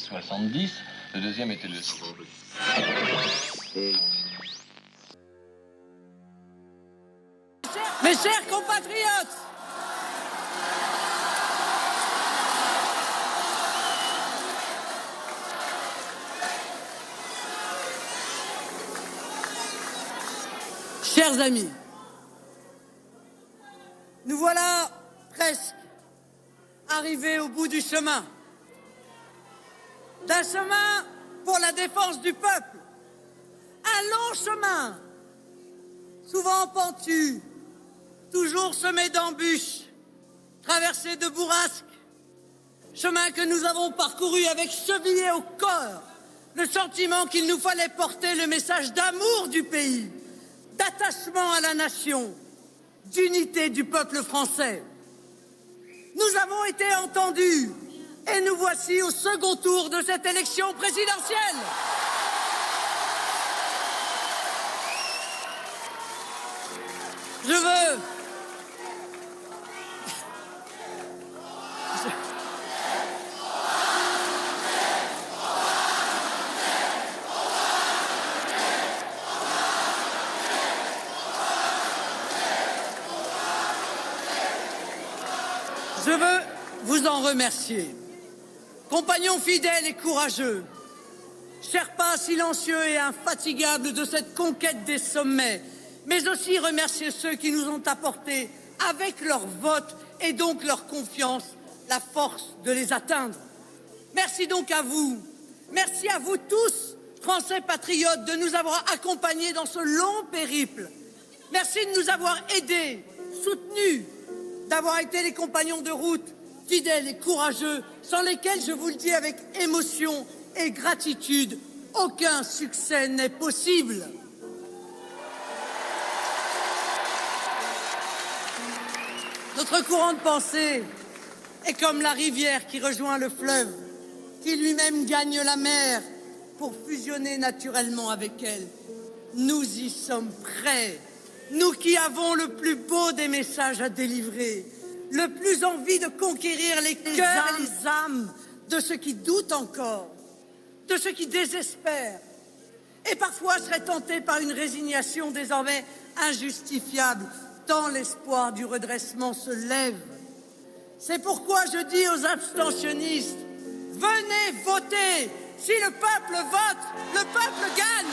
70, le deuxième était le... Mes chers compatriotes, chers amis, nous voilà presque arrivés au bout du chemin. D'un chemin pour la défense du peuple. Un long chemin, souvent pentu, toujours semé d'embûches, traversé de bourrasques. Chemin que nous avons parcouru avec chevillé au corps le sentiment qu'il nous fallait porter le message d'amour du pays, d'attachement à la nation, d'unité du peuple français. Nous avons été entendus et nous voici au second tour de cette élection présidentielle. Je veux vous en remercier. Compagnons fidèles et courageux, Sherpas silencieux et infatigables de cette conquête des sommets, mais aussi remercier ceux qui nous ont apporté, avec leur vote et donc leur confiance, la force de les atteindre. Merci donc à vous, merci à vous tous, Français patriotes, de nous avoir accompagnés dans ce long périple. Merci de nous avoir aidés, soutenus, d'avoir été les compagnons de route, fidèles et courageux, sans lesquels, je vous le dis avec émotion et gratitude, aucun succès n'est possible. Notre courant de pensée est comme la rivière qui rejoint le fleuve, qui lui-même gagne la mer pour fusionner naturellement avec elle. Nous y sommes prêts, nous qui avons le plus beau des messages à délivrer, le plus envie de conquérir les cœurs et les âmes de ceux qui doutent encore, de ceux qui désespèrent, et parfois seraient tentés par une résignation désormais injustifiable, tant l'espoir du redressement se lève. C'est pourquoi je dis aux abstentionnistes, venez voter. Si le peuple vote, le peuple gagne.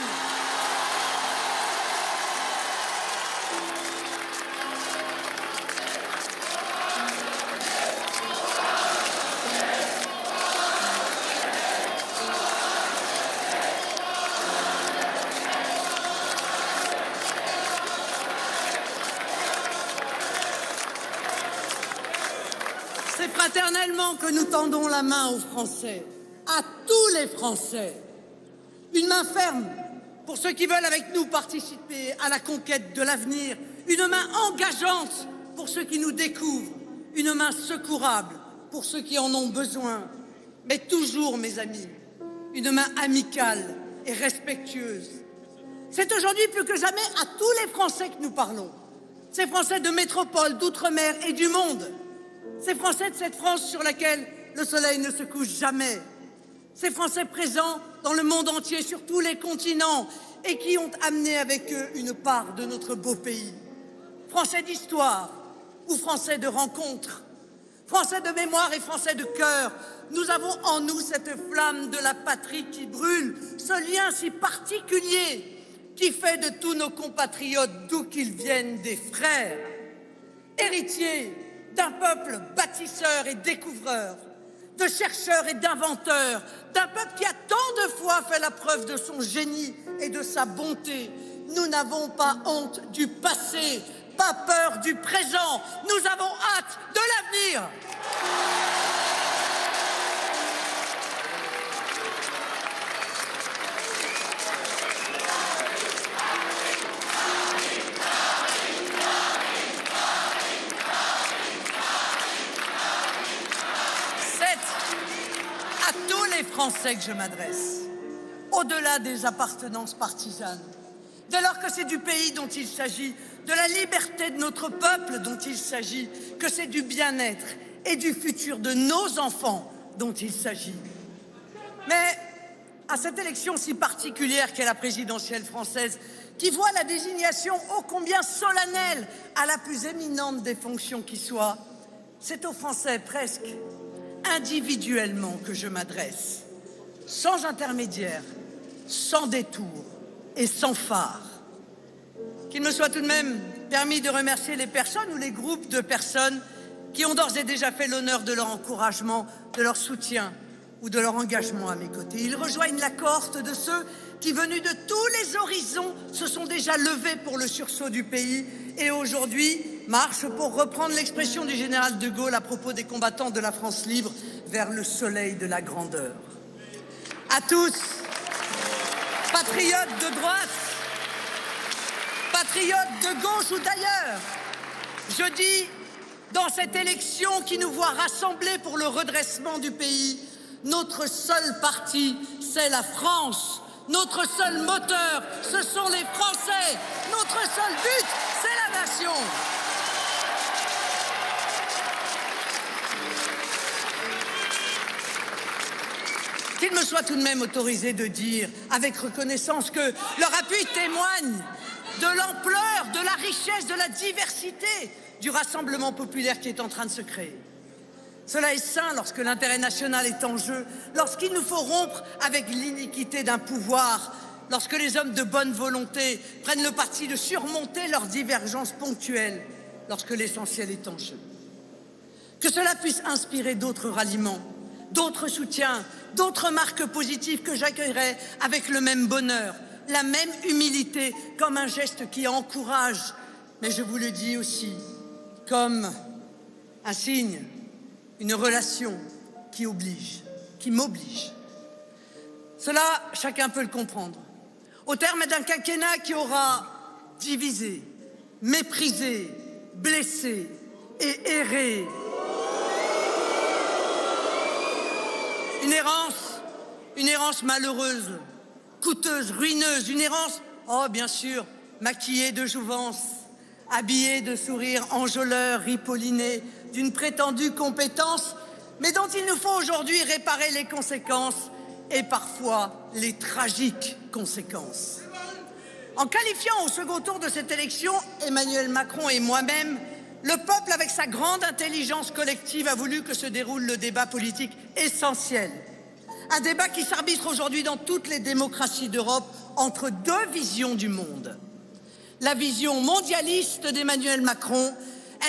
C'est fraternellement que nous tendons la main aux Français, à tous les Français. Une main ferme pour ceux qui veulent avec nous participer à la conquête de l'avenir. Une main engageante pour ceux qui nous découvrent. Une main secourable pour ceux qui en ont besoin. Mais toujours, mes amis, une main amicale et respectueuse. C'est aujourd'hui plus que jamais à tous les Français que nous parlons. Ces Français de métropole, d'outre-mer et du monde. Ces Français de cette France sur laquelle le soleil ne se couche jamais. Ces Français présents dans le monde entier, sur tous les continents, et qui ont amené avec eux une part de notre beau pays. Français d'histoire ou Français de rencontre, Français de mémoire et Français de cœur, nous avons en nous cette flamme de la patrie qui brûle, ce lien si particulier qui fait de tous nos compatriotes, d'où qu'ils viennent, des frères, héritiers d'un peuple bâtisseur et découvreur, de chercheurs et d'inventeurs, d'un peuple qui a tant de fois fait la preuve de son génie et de sa bonté. Nous n'avons pas honte du passé, pas peur du présent. Nous avons hâte de l'avenir. Français que je m'adresse, au-delà des appartenances partisanes, dès lors que c'est du pays dont il s'agit, de la liberté de notre peuple dont il s'agit, que c'est du bien-être et du futur de nos enfants dont il s'agit. Mais à cette élection si particulière qu'est la présidentielle française, qui voit la désignation ô combien solennelle à la plus éminente des fonctions qui soit, c'est aux Français presque individuellement que je m'adresse, sans intermédiaire, sans détour et sans phare. Qu'il me soit tout de même permis de remercier les personnes ou les groupes de personnes qui ont d'ores et déjà fait l'honneur de leur encouragement, de leur soutien ou de leur engagement à mes côtés. Ils rejoignent la cohorte de ceux qui, venus de tous les horizons, se sont déjà levés pour le sursaut du pays et aujourd'hui marchent, pour reprendre l'expression du général de Gaulle à propos des combattants de la France libre, vers le soleil de la grandeur. À tous, patriotes de droite, patriotes de gauche ou d'ailleurs, je dis, dans cette élection qui nous voit rassemblés pour le redressement du pays, notre seul parti, c'est la France. Notre seul moteur, ce sont les Français. Notre seul but, c'est la nation. Qu'il me soit tout de même autorisé de dire, avec reconnaissance, que leur appui témoigne de l'ampleur, de la richesse, de la diversité du rassemblement populaire qui est en train de se créer. Cela est sain lorsque l'intérêt national est en jeu, lorsqu'il nous faut rompre avec l'iniquité d'un pouvoir, lorsque les hommes de bonne volonté prennent le parti de surmonter leurs divergences ponctuelles, lorsque l'essentiel est en jeu. Que cela puisse inspirer d'autres ralliements, d'autres soutiens, d'autres marques positives que j'accueillerai avec le même bonheur, la même humilité, comme un geste qui encourage, mais je vous le dis aussi, comme un signe, une relation qui oblige, qui m'oblige. Cela, chacun peut le comprendre. Au terme d'un quinquennat qui aura divisé, méprisé, blessé et erré. Une errance malheureuse, coûteuse, ruineuse, une errance, oh bien sûr, maquillée de jouvence, habillée de sourires enjôleurs, ripollinés, d'une prétendue compétence, mais dont il nous faut aujourd'hui réparer les conséquences et parfois les tragiques conséquences. En qualifiant au second tour de cette élection, Emmanuel Macron et moi-même, le peuple, avec sa grande intelligence collective, a voulu que se déroule le débat politique essentiel. Un débat qui s'arbitre aujourd'hui dans toutes les démocraties d'Europe entre deux visions du monde. La vision mondialiste d'Emmanuel Macron,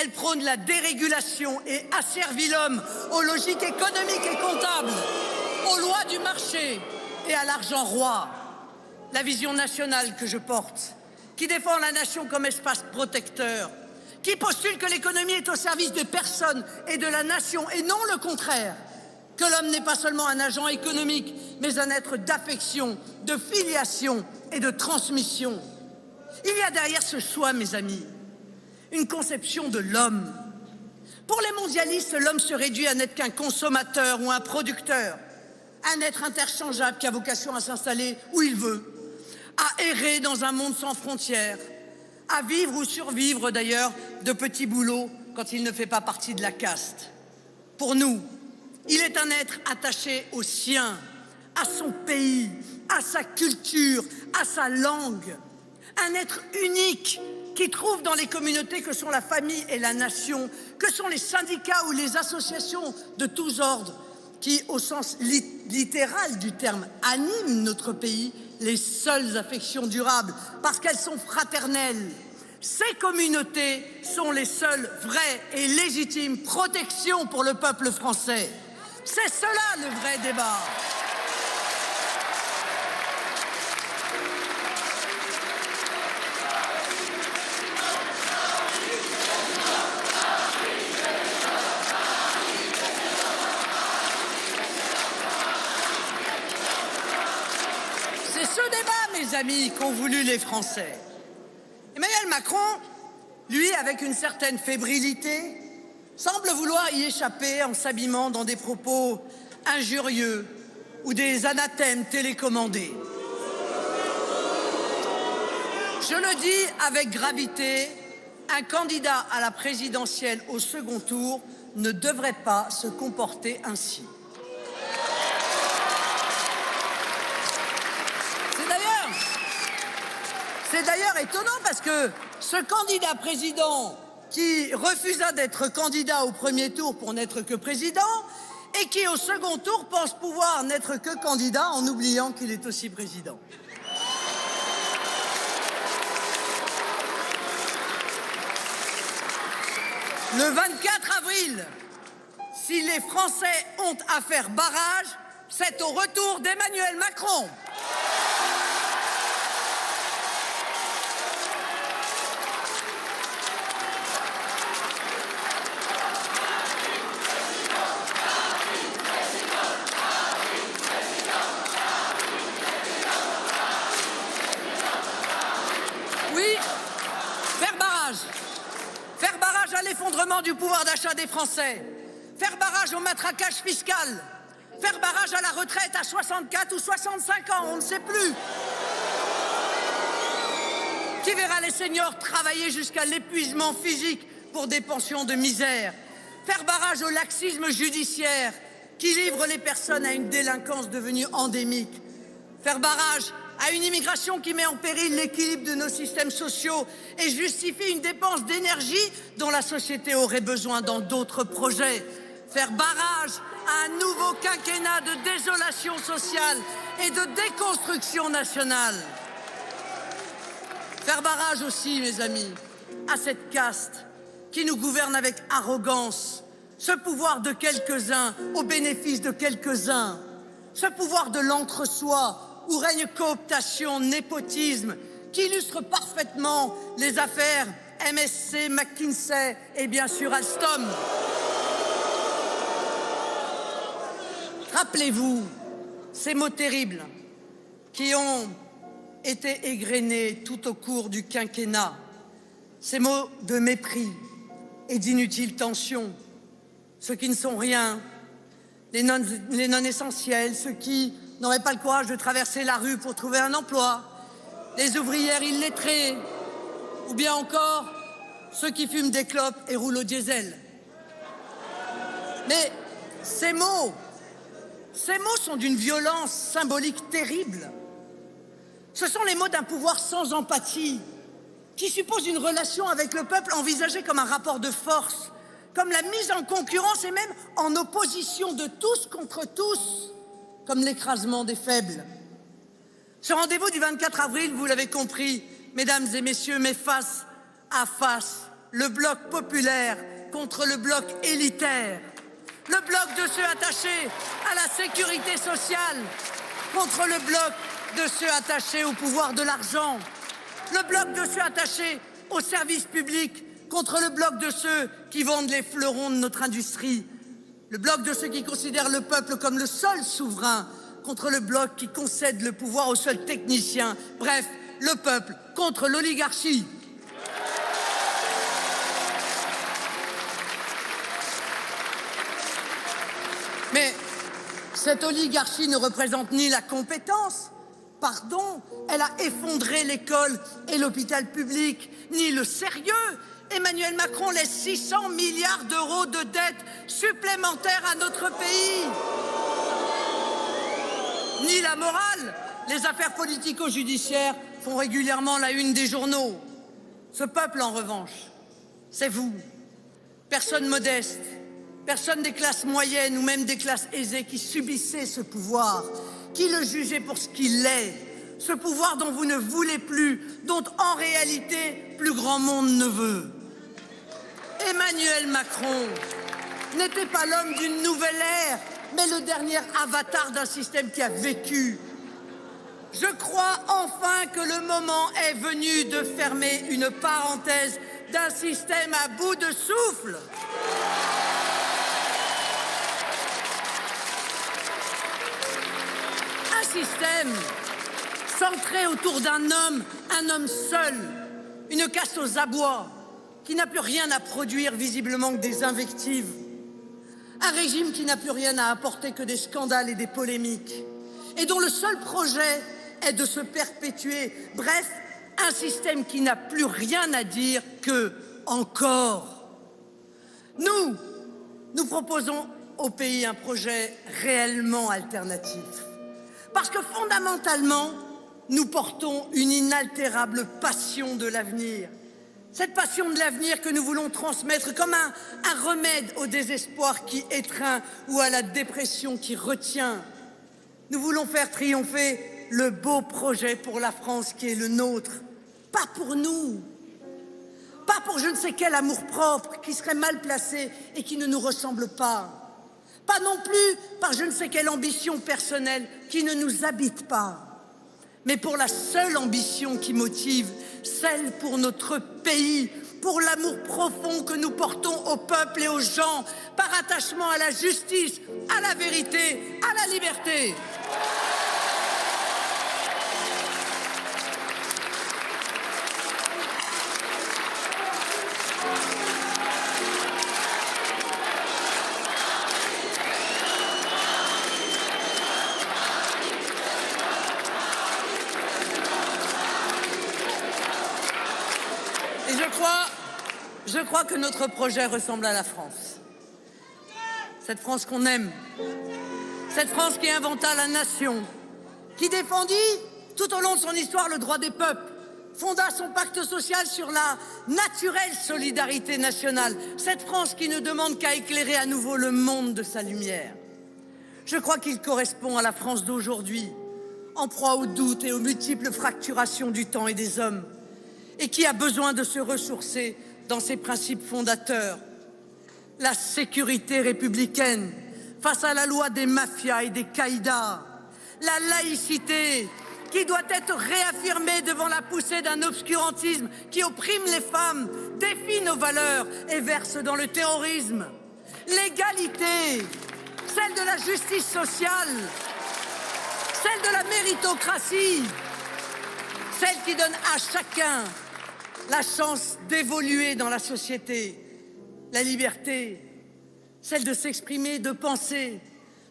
elle prône la dérégulation et asservit l'homme aux logiques économiques et comptables, aux lois du marché et à l'argent roi. La vision nationale que je porte, qui défend la nation comme espace protecteur, qui postule que l'économie est au service des personnes et de la nation et non le contraire, que l'homme n'est pas seulement un agent économique, mais un être d'affection, de filiation et de transmission. Il y a derrière ce choix, mes amis, une conception de l'homme. Pour les mondialistes, l'homme se réduit à n'être qu'un consommateur ou un producteur, un être interchangeable qui a vocation à s'installer où il veut, à errer dans un monde sans frontières, à vivre ou survivre d'ailleurs de petits boulots quand il ne fait pas partie de la caste. Pour nous, il est un être attaché au sien, à son pays, à sa culture, à sa langue. Un être unique qui trouve dans les communautés que sont la famille et la nation, que sont les syndicats ou les associations de tous ordres, qui, au sens littéral du terme, animent notre pays, les seules affections durables, parce qu'elles sont fraternelles. Ces communautés sont les seules vraies et légitimes protections pour le peuple français. C'est cela le vrai débat. C'est ce débat, mes amis, qu'ont voulu les Français. Emmanuel Macron, lui, avec une certaine fébrilité, semble vouloir y échapper en s'abîmant dans des propos injurieux ou des anathèmes télécommandés. Je le dis avec gravité un candidat à la présidentielle au second tour ne devrait pas se comporter ainsi. C'est d'ailleurs étonnant parce que ce candidat président qui refusa d'être candidat au premier tour pour n'être que président et qui au second tour pense pouvoir n'être que candidat en oubliant qu'il est aussi président. Le 24 avril, si les Français ont à faire barrage, c'est au retour d'Emmanuel Macron. Oui, faire barrage. Faire barrage à l'effondrement du pouvoir d'achat des Français. Faire barrage au matraquage fiscal. Faire barrage à la retraite à 64 ou 65 ans, on ne sait plus. Qui verra les seniors travailler jusqu'à l'épuisement physique pour des pensions de misère. Faire barrage au laxisme judiciaire qui livre les personnes à une délinquance devenue endémique. Faire barrage à une immigration qui met en péril l'équilibre de nos systèmes sociaux et justifie une dépense d'énergie dont la société aurait besoin dans d'autres projets. Faire barrage à un nouveau quinquennat de désolation sociale et de déconstruction nationale. Faire barrage aussi, mes amis, à cette caste qui nous gouverne avec arrogance, ce pouvoir de quelques-uns au bénéfice de quelques-uns, ce pouvoir de l'entre-soi où règne cooptation, népotisme, qui illustre parfaitement les affaires MSC, McKinsey et bien sûr Alstom. Rappelez-vous ces mots terribles qui ont été égrenés tout au cours du quinquennat, ces mots de mépris et d'inutile tension, ceux qui ne sont rien, les non essentiels, ceux qui n'auraient pas le courage de traverser la rue pour trouver un emploi, les ouvrières illettrées, ou bien encore ceux qui fument des clopes et roulent au diesel. Mais ces mots sont d'une violence symbolique terrible. Ce sont les mots d'un pouvoir sans empathie, qui suppose une relation avec le peuple envisagée comme un rapport de force, comme la mise en concurrence et même en opposition de tous contre tous, comme l'écrasement des faibles. Ce rendez-vous du 24 avril, vous l'avez compris, mesdames et messieurs, met face à face le bloc populaire contre le bloc élitaire, le bloc de ceux attachés à la sécurité sociale contre le bloc de ceux attachés au pouvoir de l'argent, le bloc de ceux attachés aux services publics contre le bloc de ceux qui vendent les fleurons de notre industrie, le bloc de ceux qui considèrent le peuple comme le seul souverain contre le bloc qui concède le pouvoir aux seuls techniciens. Bref, le peuple contre l'oligarchie. Mais cette oligarchie ne représente ni la compétence, pardon, elle a effondré l'école et l'hôpital public, ni le sérieux. Emmanuel Macron laisse 600 milliards d'euros de dettes supplémentaires à notre pays. Ni la morale. Les affaires politico-judiciaires font régulièrement la une des journaux. Ce peuple, en revanche, c'est vous. Personne modeste, personne des classes moyennes ou même des classes aisées qui subissait ce pouvoir, qui le jugeait pour ce qu'il est. Ce pouvoir dont vous ne voulez plus, dont en réalité plus grand monde ne veut. Emmanuel Macron n'était pas l'homme d'une nouvelle ère, mais le dernier avatar d'un système qui a vécu. Je crois enfin que le moment est venu de fermer une parenthèse d'un système à bout de souffle. Un système centré autour d'un homme seul, une caste aux abois, qui n'a plus rien à produire visiblement que des invectives. Un régime qui n'a plus rien à apporter que des scandales et des polémiques, et dont le seul projet est de se perpétuer. Bref, un système qui n'a plus rien à dire que encore. Nous proposons au pays un projet réellement alternatif. Parce que fondamentalement, nous portons une inaltérable passion de l'avenir. Cette passion de l'avenir que nous voulons transmettre comme un remède au désespoir qui étreint ou à la dépression qui retient. Nous voulons faire triompher le beau projet pour la France qui est le nôtre. Pas pour nous, pas pour je ne sais quel amour-propre qui serait mal placé et qui ne nous ressemble pas. Pas non plus par je ne sais quelle ambition personnelle qui ne nous habite pas. Mais pour la seule ambition qui motive, celle pour notre pays, pour l'amour profond que nous portons au peuple et aux gens, par attachement à la justice, à la vérité, à la liberté. Et je crois que notre projet ressemble à la France. Cette France qu'on aime. Cette France qui inventa la nation. Qui défendit tout au long de son histoire le droit des peuples. Fonda son pacte social sur la naturelle solidarité nationale. Cette France qui ne demande qu'à éclairer à nouveau le monde de sa lumière. Je crois qu'il correspond à la France d'aujourd'hui, en proie aux doutes et aux multiples fracturations du temps et des hommes, et qui a besoin de se ressourcer dans ses principes fondateurs. La sécurité républicaine face à la loi des mafias et des caïdas. La laïcité qui doit être réaffirmée devant la poussée d'un obscurantisme qui opprime les femmes, défie nos valeurs et verse dans le terrorisme. L'égalité, celle de la justice sociale, celle de la méritocratie, celle qui donne à chacun la chance d'évoluer dans la société, la liberté, celle de s'exprimer, de penser,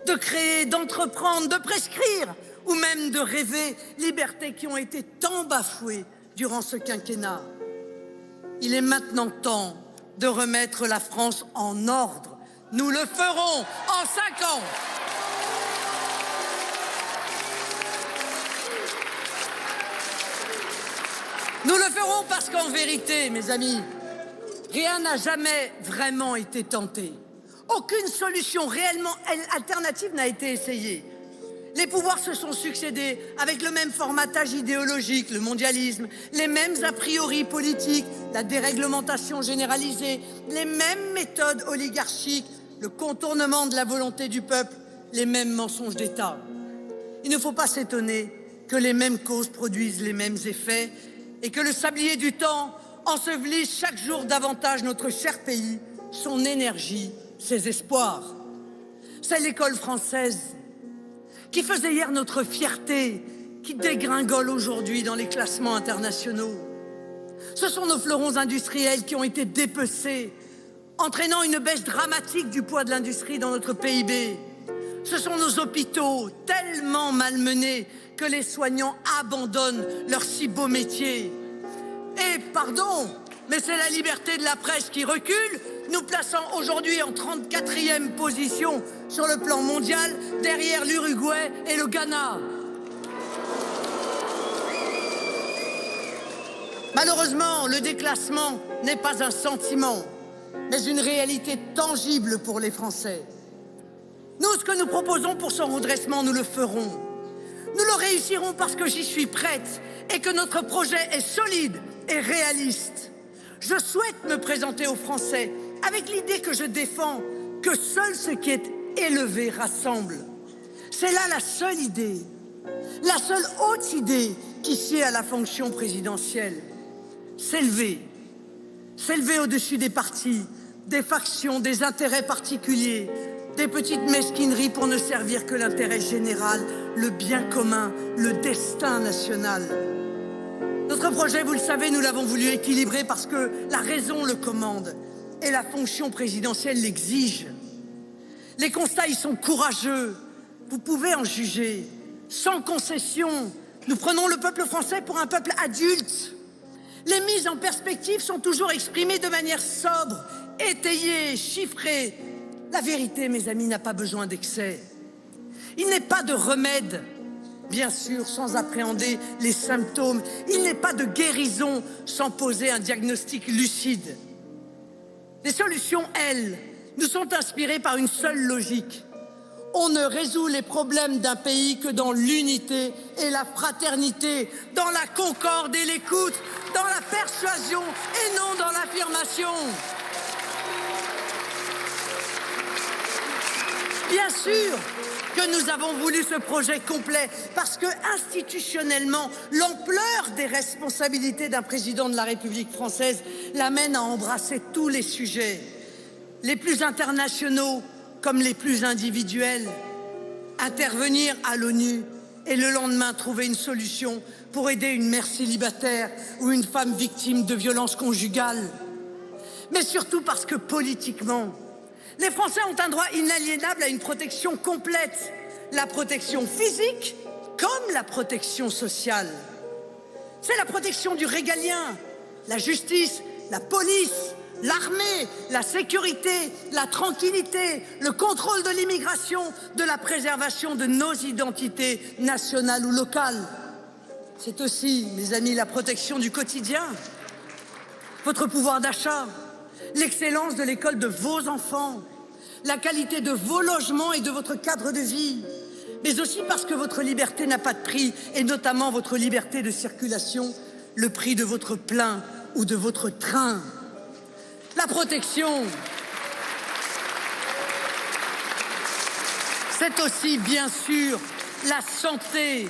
de créer, d'entreprendre, de prescrire ou même de rêver, libertés qui ont été tant bafouées durant ce quinquennat. Il est maintenant temps de remettre la France en ordre. Nous le ferons en 5 ans. Nous le ferons parce qu'en vérité, mes amis, rien n'a jamais vraiment été tenté. Aucune solution réellement alternative n'a été essayée. Les pouvoirs se sont succédés avec le même formatage idéologique, le mondialisme, les mêmes a priori politiques, la déréglementation généralisée, les mêmes méthodes oligarchiques, le contournement de la volonté du peuple, les mêmes mensonges d'État. Il ne faut pas s'étonner que les mêmes causes produisent les mêmes effets et que le sablier du temps ensevelisse chaque jour davantage notre cher pays, son énergie, ses espoirs. C'est l'école française qui faisait hier notre fierté, qui dégringole aujourd'hui dans les classements internationaux. Ce sont nos fleurons industriels qui ont été dépecés, entraînant une baisse dramatique du poids de l'industrie dans notre PIB. Ce sont nos hôpitaux tellement malmenés que les soignants abandonnent leur si beau métier. Et pardon, mais c'est la liberté de la presse qui recule, nous plaçant aujourd'hui en 34e position sur le plan mondial, derrière l'Uruguay et le Ghana. Malheureusement, le déclassement n'est pas un sentiment, mais une réalité tangible pour les Français. Nous, ce que nous proposons pour son redressement, nous le ferons. Nous le réussirons parce que j'y suis prête et que notre projet est solide et réaliste. Je souhaite me présenter aux Français avec l'idée que je défends, que seul ce qui est élevé rassemble. C'est là la seule idée, la seule haute idée qui sied à la fonction présidentielle. S'élever au-dessus des partis, des factions, des intérêts particuliers, des petites mesquineries pour ne servir que l'intérêt général, le bien commun, le destin national. Notre projet, vous le savez, nous l'avons voulu équilibrer parce que la raison le commande et la fonction présidentielle l'exige. Les constats y sont courageux, vous pouvez en juger. Sans concession, nous prenons le peuple français pour un peuple adulte. Les mises en perspective sont toujours exprimées de manière sobre, étayée, chiffrée. La vérité, mes amis, n'a pas besoin d'excès. Il n'est pas de remède, bien sûr, sans appréhender les symptômes. Il n'est pas de guérison sans poser un diagnostic lucide. Les solutions, elles, nous sont inspirées par une seule logique. On ne résout les problèmes d'un pays que dans l'unité et la fraternité, dans la concorde et l'écoute, dans la persuasion et non dans l'affirmation. Bien sûr que nous avons voulu ce projet complet parce que, institutionnellement, l'ampleur des responsabilités d'un président de la République française l'amène à embrasser tous les sujets, les plus internationaux comme les plus individuels, intervenir à l'ONU et le lendemain trouver une solution pour aider une mère célibataire ou une femme victime de violences conjugales. Mais surtout parce que politiquement, les Français ont un droit inaliénable à une protection complète, la protection physique comme la protection sociale. C'est la protection du régalien, la justice, la police, l'armée, la sécurité, la tranquillité, le contrôle de l'immigration, de la préservation de nos identités nationales ou locales. C'est aussi, mes amis, la protection du quotidien, votre pouvoir d'achat, l'excellence de l'école de vos enfants, la qualité de vos logements et de votre cadre de vie, mais aussi parce que votre liberté n'a pas de prix, et notamment votre liberté de circulation, le prix de votre plein ou de votre train. La protection, c'est aussi, bien sûr, la santé.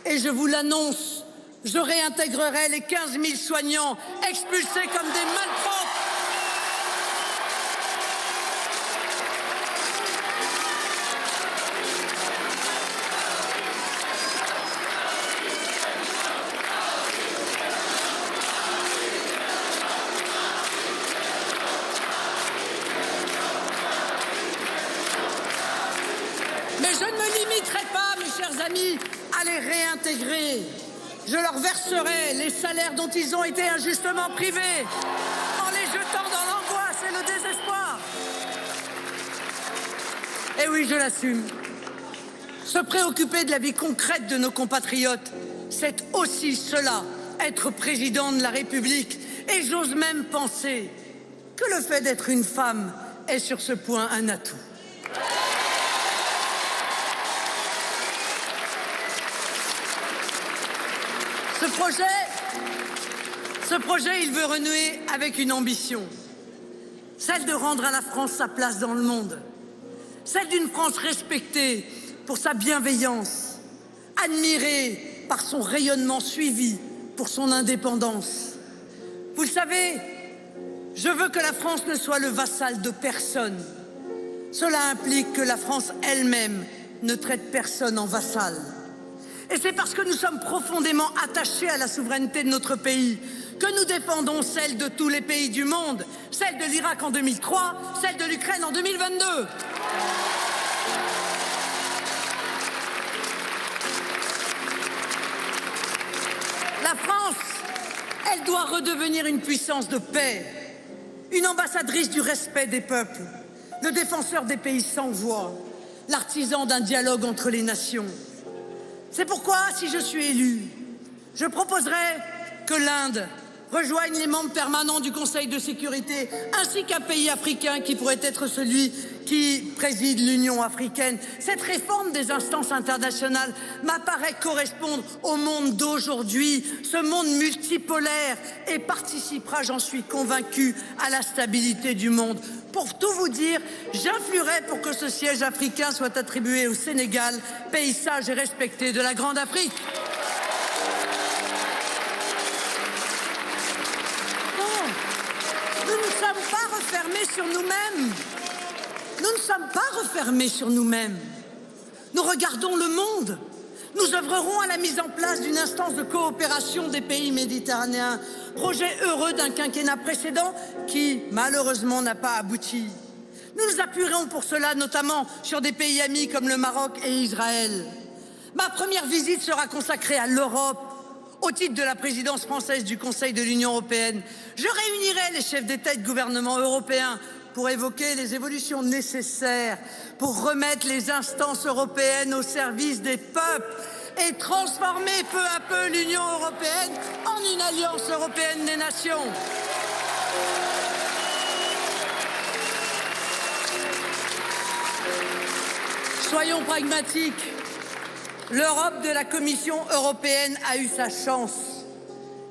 Et je vous l'annonce, je réintégrerai les 15 000 soignants expulsés comme des malpropres. Mais je ne me limiterai pas, mes chers amis, à les réintégrer. Je leur verserai les salaires dont ils ont été injustement privés, en les jetant dans l'angoisse et le désespoir. Et oui, je l'assume. Se préoccuper de la vie concrète de nos compatriotes, c'est aussi cela, être président de la République. Et j'ose même penser que le fait d'être une femme est sur ce point un atout. Ce projet, il veut renouer avec une ambition, celle de rendre à la France sa place dans le monde, celle d'une France respectée pour sa bienveillance, admirée par son rayonnement suivi pour son indépendance. Vous le savez, je veux que la France ne soit le vassal de personne. Cela implique que la France elle-même ne traite personne en vassal. Et c'est parce que nous sommes profondément attachés à la souveraineté de notre pays que nous défendons celle de tous les pays du monde, celle de l'Irak en 2003, celle de l'Ukraine en 2022. La France, elle doit redevenir une puissance de paix, une ambassadrice du respect des peuples, le défenseur des pays sans voix, l'artisan d'un dialogue entre les nations. C'est pourquoi, si je suis élu, je proposerai que l'Inde rejoigne les membres permanents du Conseil de sécurité, ainsi qu'un pays africain qui pourrait être celui qui préside l'Union africaine. Cette réforme des instances internationales m'apparaît correspondre au monde d'aujourd'hui, ce monde multipolaire, et participera, j'en suis convaincu, à la stabilité du monde. Pour tout vous dire, j'influerai pour que ce siège africain soit attribué au Sénégal, pays sage et respecté de la Grande Afrique. Non, nous ne sommes pas refermés sur nous-mêmes. Nous ne sommes pas refermés sur nous-mêmes. Nous regardons le monde. Nous œuvrerons à la mise en place d'une instance de coopération des pays méditerranéens, projet heureux d'un quinquennat précédent qui, malheureusement, n'a pas abouti. Nous nous appuierons pour cela notamment sur des pays amis comme le Maroc et Israël. Ma première visite sera consacrée à l'Europe, Au titre de la présidence française du Conseil de l'Union européenne, je réunirai les chefs d'État et de gouvernement européens pour évoquer les évolutions nécessaires pour remettre les instances européennes au service des peuples et transformer peu à peu l'Union européenne en une alliance européenne des nations. Soyons pragmatiques. L'Europe de la Commission européenne a eu sa chance.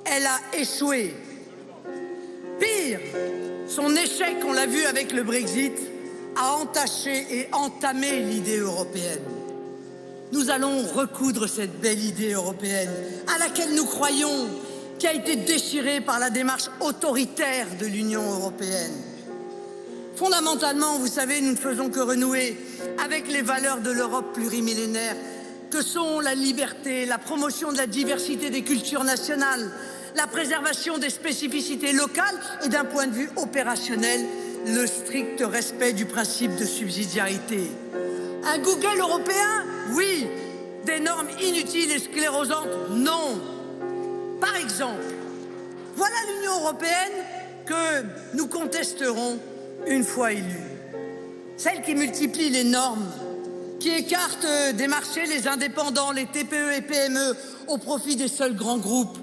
Elle a échoué. Pire, son échec, on l'a vu avec le Brexit, a entaché et entamé l'idée européenne. Nous allons recoudre cette belle idée européenne à laquelle nous croyons, qui a été déchirée par la démarche autoritaire de l'Union européenne. Fondamentalement, vous savez, nous ne faisons que renouer avec les valeurs de l'Europe plurimillénaire, que sont la liberté, la promotion de la diversité des cultures nationales, la préservation des spécificités locales et d'un point de vue opérationnel, le strict respect du principe de subsidiarité. Un Google européen? Oui. Des normes inutiles et sclérosantes? Non. Par exemple, voilà l'Union européenne que nous contesterons une fois élue. Celle qui multiplie les normes, qui écarte des marchés les indépendants, les TPE et PME au profit des seuls grands groupes.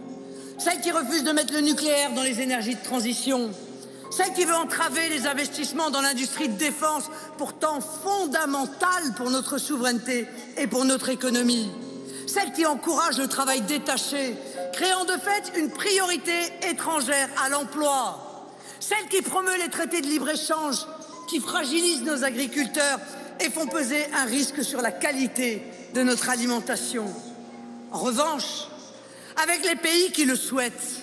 Celle qui refuse de mettre le nucléaire dans les énergies de transition. Celle qui veut entraver les investissements dans l'industrie de défense, pourtant fondamentale pour notre souveraineté et pour notre économie. Celle qui encourage le travail détaché, créant de fait une priorité étrangère à l'emploi. Celle qui promeut les traités de libre-échange, qui fragilisent nos agriculteurs et font peser un risque sur la qualité de notre alimentation. En revanche, avec les pays qui le souhaitent,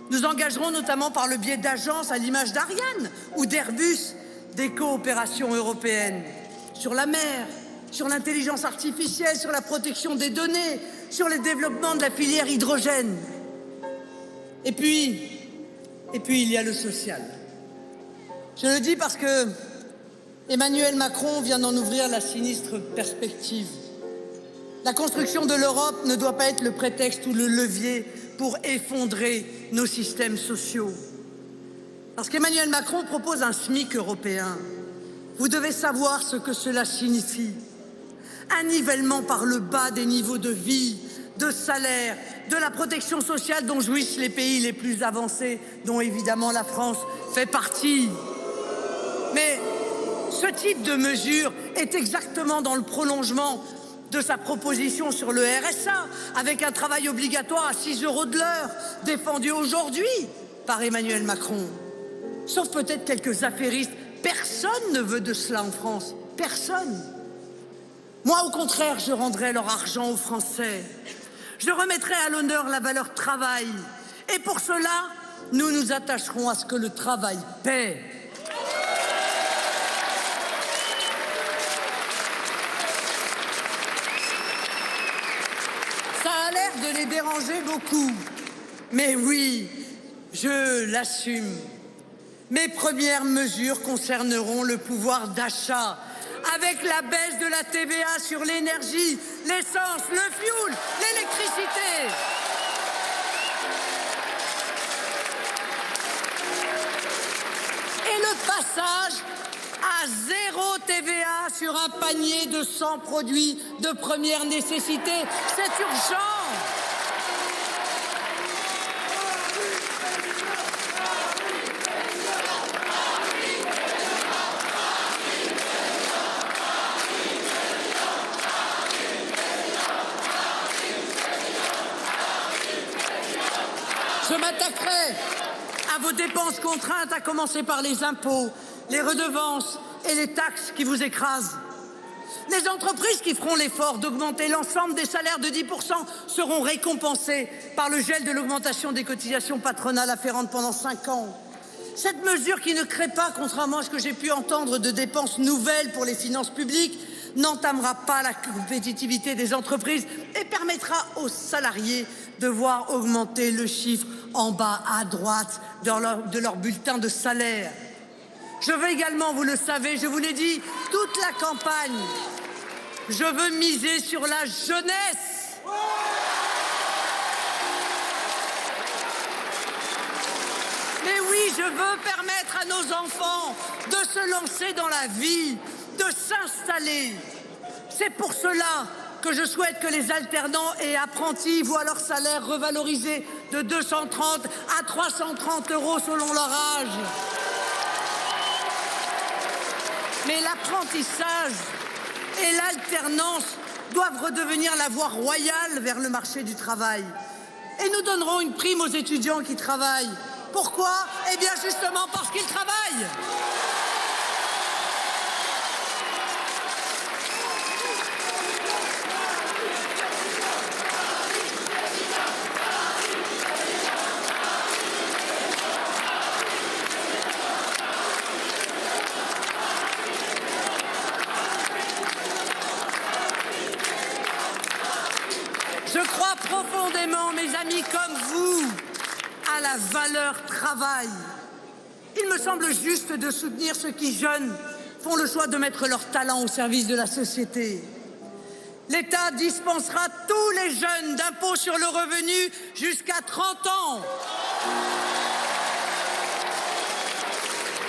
nous engagerons notamment par le biais d'agences à l'image d'Ariane ou d'Airbus des coopérations européennes sur la mer, sur l'intelligence artificielle, sur la protection des données, sur le développement de la filière hydrogène. Et puis il y a le social. Je le dis parce que Emmanuel Macron vient d'en ouvrir la sinistre perspective. La construction de l'Europe ne doit pas être le prétexte ou le levier pour effondrer nos systèmes sociaux. Parce qu'Emmanuel Macron propose un SMIC européen. Vous devez savoir ce que cela signifie. Un nivellement par le bas des niveaux de vie, de salaire, de la protection sociale dont jouissent les pays les plus avancés, dont évidemment la France fait partie. Mais ce type de mesure est exactement dans le prolongement de sa proposition sur le RSA, avec un travail obligatoire à 6 € de l'heure, défendu aujourd'hui par Emmanuel Macron. Sauf peut-être quelques affairistes. Personne ne veut de cela en France. Personne. Moi, au contraire, je rendrai leur argent aux Français. Je remettrai à l'honneur la valeur travail. Et pour cela, nous nous attacherons à ce que le travail paie. Ça a l'air de les déranger beaucoup. Mais oui, je l'assume. Mes premières mesures concerneront le pouvoir d'achat, avec la baisse de la TVA sur l'énergie, l'essence, le fioul, l'électricité. Et le passage à 0 TVA sur un panier de 100 produits de première nécessité. C'est urgent. Je m'attaquerai à vos dépenses contraintes, à commencer par les impôts, les redevances et les taxes qui vous écrasent. Les entreprises qui feront l'effort d'augmenter l'ensemble des salaires de 10% seront récompensées par le gel de l'augmentation des cotisations patronales afférentes pendant 5 ans. Cette mesure qui ne crée pas, contrairement à ce que j'ai pu entendre, de dépenses nouvelles pour les finances publiques, n'entamera pas la compétitivité des entreprises et permettra aux salariés de voir augmenter le chiffre en bas à droite de leur bulletin de salaire. Je veux également, vous le savez, je vous l'ai dit, toute la campagne, je veux miser sur la jeunesse. je veux permettre à nos enfants de se lancer dans la vie, de s'installer. C'est pour cela que je souhaite que les alternants et apprentis voient leur salaire revalorisé de 230 à 330 € selon leur âge. Mais l'apprentissage et l'alternance doivent redevenir la voie royale vers le marché du travail. Et nous donnerons une prime aux étudiants qui travaillent. Pourquoi? Eh bien justement parce qu'ils travaillent. Je crois profondément, mes amis, comme vous, à la valeur travail. Il me semble juste de soutenir ceux qui, jeunes, font le choix de mettre leur talent au service de la société. L'État dispensera tous les jeunes d'impôt sur le revenu jusqu'à 30 ans.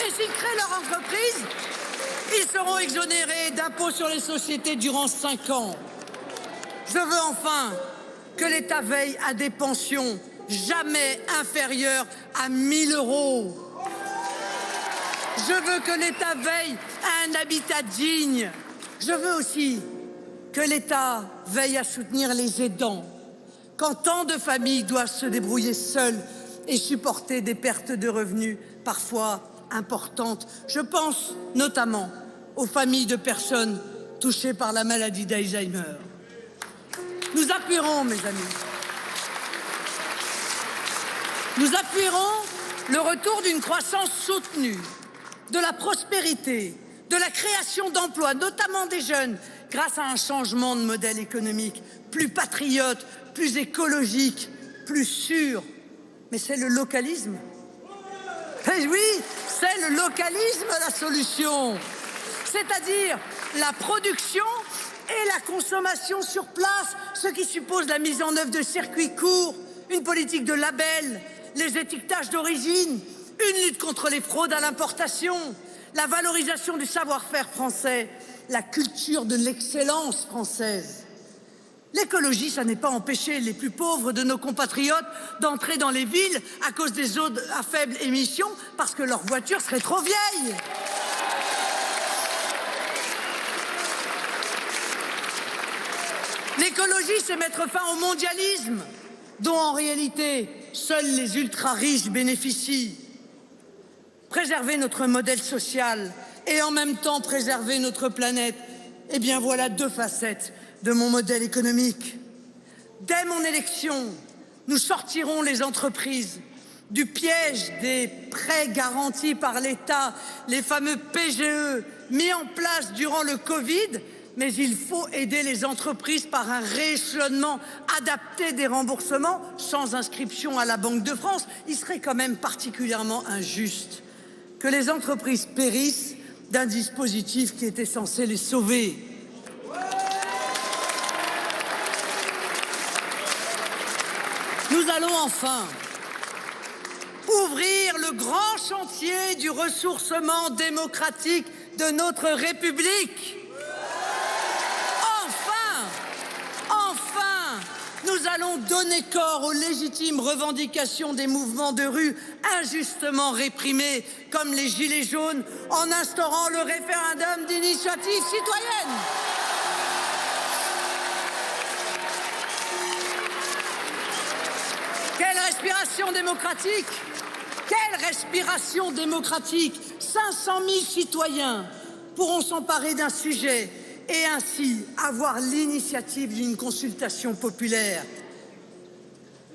Et s'ils créent leur entreprise, ils seront exonérés d'impôt sur les sociétés durant 5 ans. Je veux enfin que l'État veille à des pensions jamais inférieures à 1 000 €. Je veux que l'État veille à un habitat digne. Je veux aussi que l'État veille à soutenir les aidants, quand tant de familles doivent se débrouiller seules et supporter des pertes de revenus parfois importantes. Je pense notamment aux familles de personnes touchées par la maladie d'Alzheimer. Nous appuierons, mes amis. Nous appuierons le retour d'une croissance soutenue, de la prospérité, de la création d'emplois, notamment des jeunes, grâce à un changement de modèle économique plus patriote, plus écologique, plus sûr. Mais c'est le localisme. Eh oui, c'est le localisme la solution. C'est-à-dire la production et la consommation sur place, ce qui suppose la mise en œuvre de circuits courts, une politique de labels, les étiquetages d'origine, une lutte contre les fraudes à l'importation, la valorisation du savoir-faire français, la culture de l'excellence française. L'écologie, ça n'est pas empêcher les plus pauvres de nos compatriotes d'entrer dans les villes à cause des zones à faible émission parce que leur voiture serait trop vieille. L'écologie, c'est mettre fin au mondialisme, dont en réalité seuls les ultra-riches bénéficient. Préserver notre modèle social et en même temps préserver notre planète, eh bien voilà 2 facettes de mon modèle économique. Dès mon élection, nous sortirons les entreprises du piège des prêts garantis par l'État, les fameux PGE mis en place durant le Covid. Mais il faut aider les entreprises par un rééchelonnement adapté des remboursements sans inscription à la Banque de France. Il serait quand même particulièrement injuste que les entreprises périssent d'un dispositif qui était censé les sauver. Nous allons enfin ouvrir le grand chantier du ressourcement démocratique de notre République. Nous allons donner corps aux légitimes revendications des mouvements de rue injustement réprimés, comme les Gilets jaunes, en instaurant le référendum d'initiative citoyenne. Quelle respiration démocratique! Quelle respiration démocratique! 500 000 citoyens pourront s'emparer d'un sujet et ainsi avoir l'initiative d'une consultation populaire.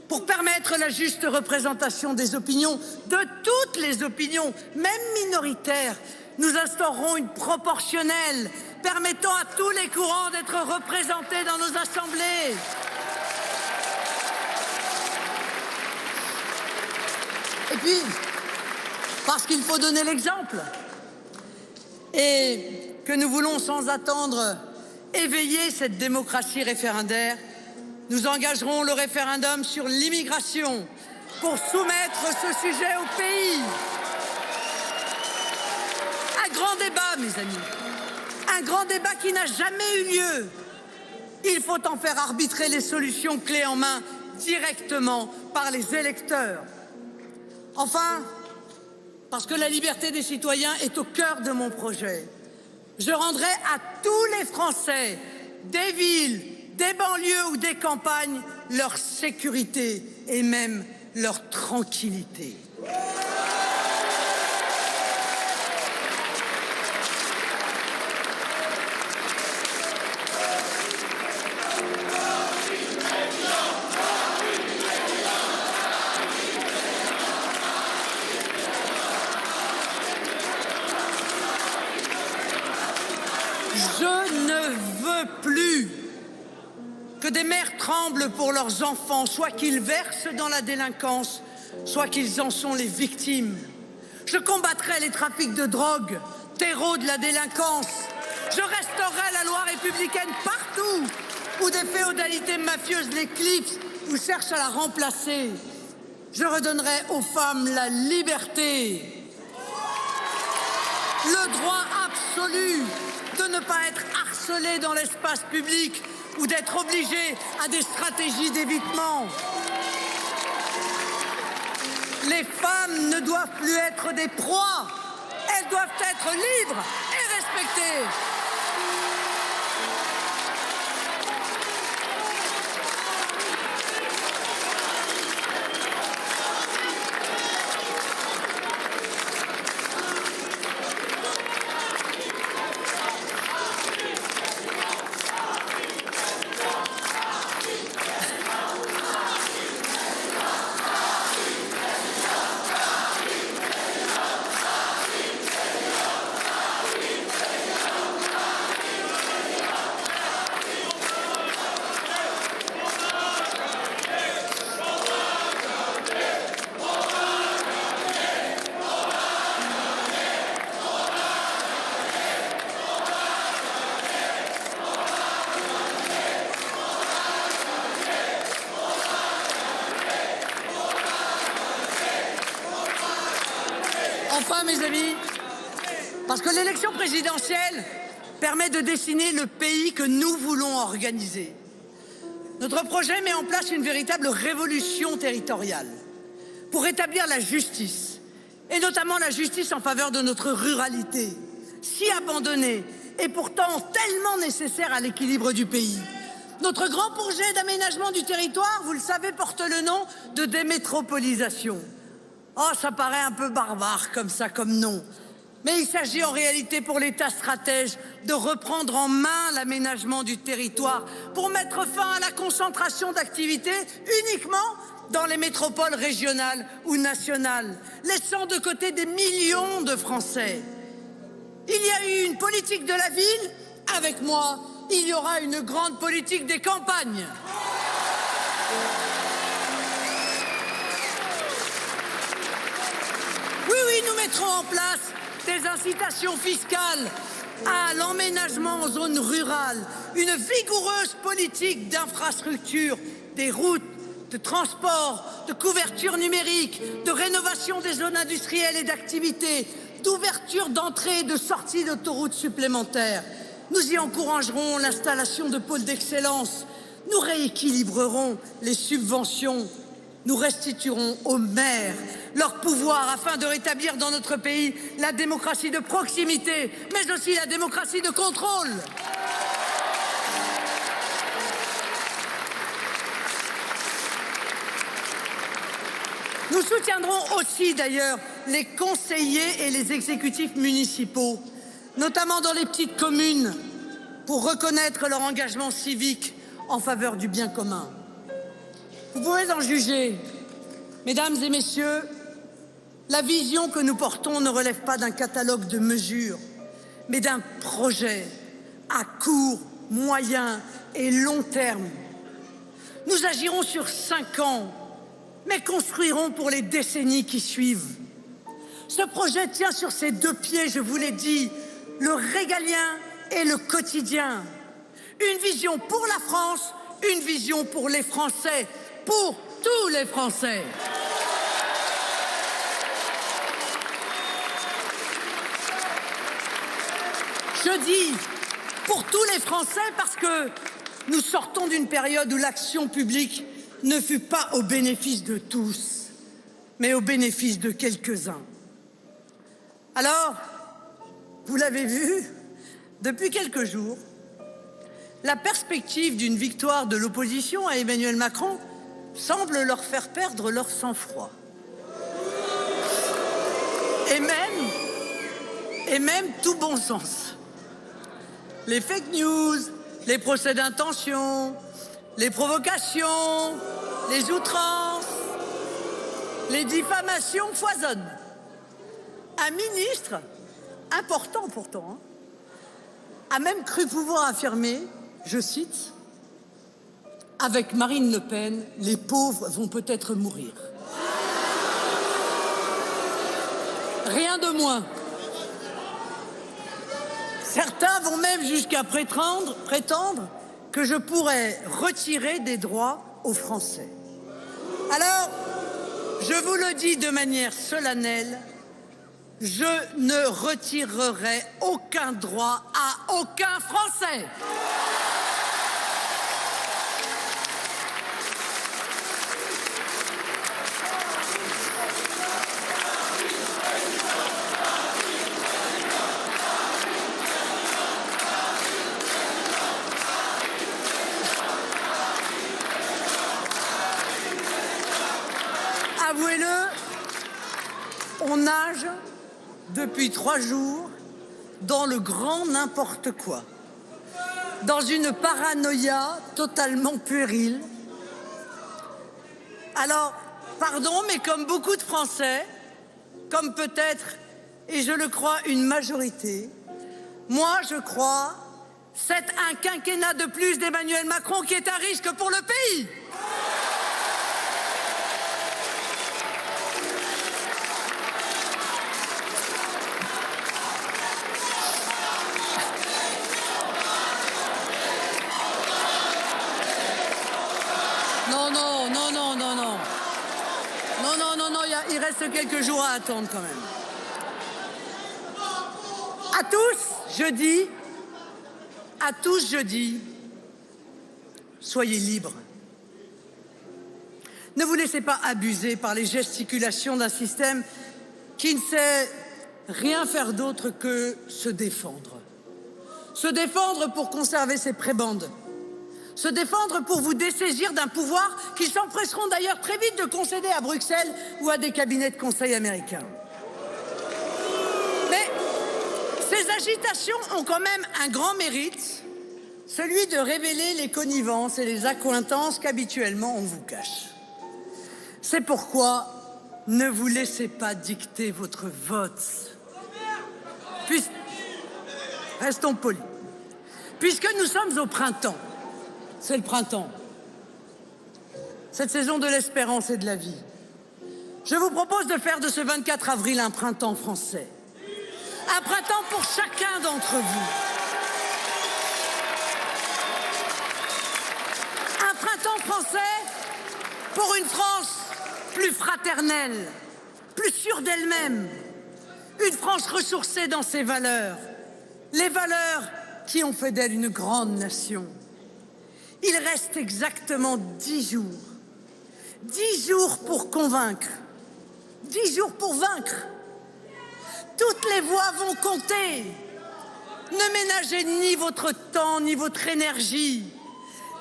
Pour permettre la juste représentation des opinions, de toutes les opinions, même minoritaires, nous instaurerons une proportionnelle permettant à tous les courants d'être représentés dans nos assemblées. Et puis, parce qu'il faut donner l'exemple, et que nous voulons sans attendre éveiller cette démocratie référendaire, nous engagerons le référendum sur l'immigration pour soumettre ce sujet au pays. Un grand débat, mes amis. Un grand débat qui n'a jamais eu lieu. Il faut en faire arbitrer les solutions clés en main directement par les électeurs. Enfin, parce que la liberté des citoyens est au cœur de mon projet, je rendrai à tous les Français, des villes, des banlieues ou des campagnes, leur sécurité et même leur tranquillité. Je ne veux plus que des mères tremblent pour leurs enfants, soit qu'ils versent dans la délinquance, soit qu'ils en sont les victimes. Je combattrai les trafics de drogue, terreau de la délinquance. Je restaurerai la loi républicaine partout où des féodalités mafieuses l'éclipsent ou cherchent à la remplacer. Je redonnerai aux femmes la liberté, le droit absolu de ne pas être harcelées dans l'espace public ou d'être obligées à des stratégies d'évitement. Les femmes ne doivent plus être des proies, elles doivent être libres et respectées. Enfin, mes amis, parce que l'élection présidentielle permet de dessiner le pays que nous voulons organiser. Notre projet met en place une véritable révolution territoriale pour rétablir la justice, et notamment la justice en faveur de notre ruralité, si abandonnée et pourtant tellement nécessaire à l'équilibre du pays. Notre grand projet d'aménagement du territoire, vous le savez, porte le nom de démétropolisation. Oh, ça paraît un peu barbare comme ça, comme nom. Mais il s'agit en réalité pour l'État stratège de reprendre en main l'aménagement du territoire pour mettre fin à la concentration d'activités uniquement dans les métropoles régionales ou nationales, laissant de côté des millions de Français. Il y a eu une politique de la ville, avec moi, il y aura une grande politique des campagnes. Oui, nous mettrons en place des incitations fiscales à l'emménagement en zone rurale, une vigoureuse politique d'infrastructure, des routes, de transport, de couverture numérique, de rénovation des zones industrielles et d'activité, d'ouverture d'entrée et de sortie d'autoroutes supplémentaires. Nous y encouragerons l'installation de pôles d'excellence, nous rééquilibrerons les subventions, nous restituerons aux maires leur pouvoir afin de rétablir dans notre pays la démocratie de proximité, mais aussi la démocratie de contrôle. Nous soutiendrons aussi d'ailleurs les conseillers et les exécutifs municipaux, notamment dans les petites communes, pour reconnaître leur engagement civique en faveur du bien commun. Vous pouvez en juger, mesdames et messieurs, la vision que nous portons ne relève pas d'un catalogue de mesures, mais d'un projet à court, moyen et long terme. Nous agirons sur 5 ans, mais construirons pour les décennies qui suivent. Ce projet tient sur ses 2 pieds, je vous l'ai dit, le régalien et le quotidien. Une vision pour la France, une vision pour les Français, pour tous les Français. Je dis pour tous les Français parce que nous sortons d'une période où l'action publique ne fut pas au bénéfice de tous, mais au bénéfice de quelques-uns. Alors, vous l'avez vu, depuis quelques jours, la perspective d'une victoire de l'opposition à Emmanuel Macron semble leur faire perdre leur sang-froid. Et même tout bon sens. Les fake news, les procès d'intention, les provocations, les outrances, les diffamations foisonnent. Un ministre, important pourtant, a même cru pouvoir affirmer, je cite, « Avec Marine Le Pen, les pauvres vont peut-être mourir. » Rien de moins. Certains vont même jusqu'à prétendre que je pourrais retirer des droits aux Français. Alors, je vous le dis de manière solennelle, je ne retirerai aucun droit à aucun Français. Avouez-le, on nage depuis 3 jours dans le grand n'importe quoi, dans une paranoïa totalement puérile. Alors, pardon, mais comme beaucoup de Français, comme peut-être, et je le crois, une majorité, moi je crois, c'est un quinquennat de plus d'Emmanuel Macron qui est un risque pour le pays. Non, il reste quelques jours à attendre quand même. À tous, je dis, soyez libres. Ne vous laissez pas abuser par les gesticulations d'un système qui ne sait rien faire d'autre que se défendre. Se défendre pour conserver ses prébendes. Se défendre pour vous dessaisir d'un pouvoir qu'ils s'empresseront d'ailleurs très vite de concéder à Bruxelles ou à des cabinets de conseil américains. Mais ces agitations ont quand même un grand mérite, celui de révéler les connivences et les accointances qu'habituellement on vous cache. C'est pourquoi ne vous laissez pas dicter votre vote. Restons polis. Puisque nous sommes au printemps, c'est le printemps, cette saison de l'espérance et de la vie. Je vous propose de faire de ce 24 avril un printemps français. Un printemps pour chacun d'entre vous. Un printemps français pour une France plus fraternelle, plus sûre d'elle-même. Une France ressourcée dans ses valeurs. Les valeurs qui ont fait d'elle une grande nation. Il reste exactement 10 jours. 10 jours pour convaincre. 10 jours pour vaincre. Toutes les voix vont compter. Ne ménagez ni votre temps, ni votre énergie.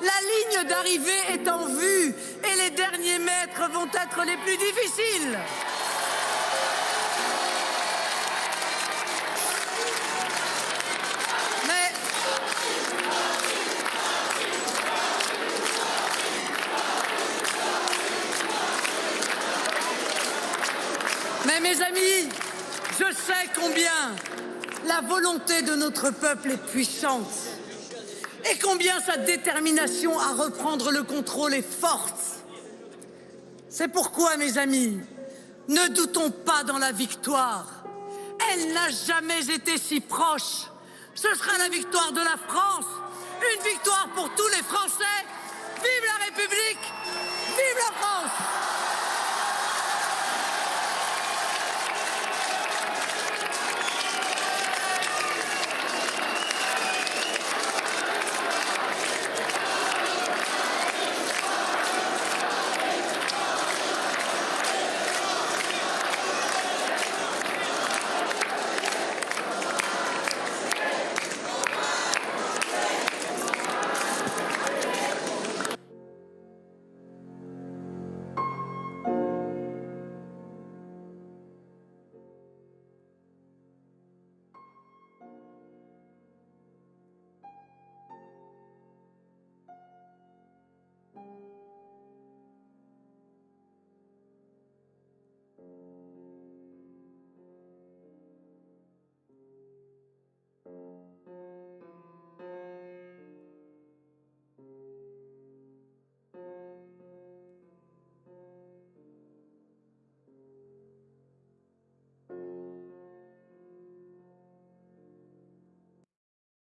La ligne d'arrivée est en vue et les derniers mètres vont être les plus difficiles. Mais mes amis, je sais combien la volonté de notre peuple est puissante et combien sa détermination à reprendre le contrôle est forte. C'est pourquoi, mes amis, ne doutons pas dans la victoire. Elle n'a jamais été si proche. Ce sera la victoire de la France, une victoire pour tous les Français. Vive la République, vive la France!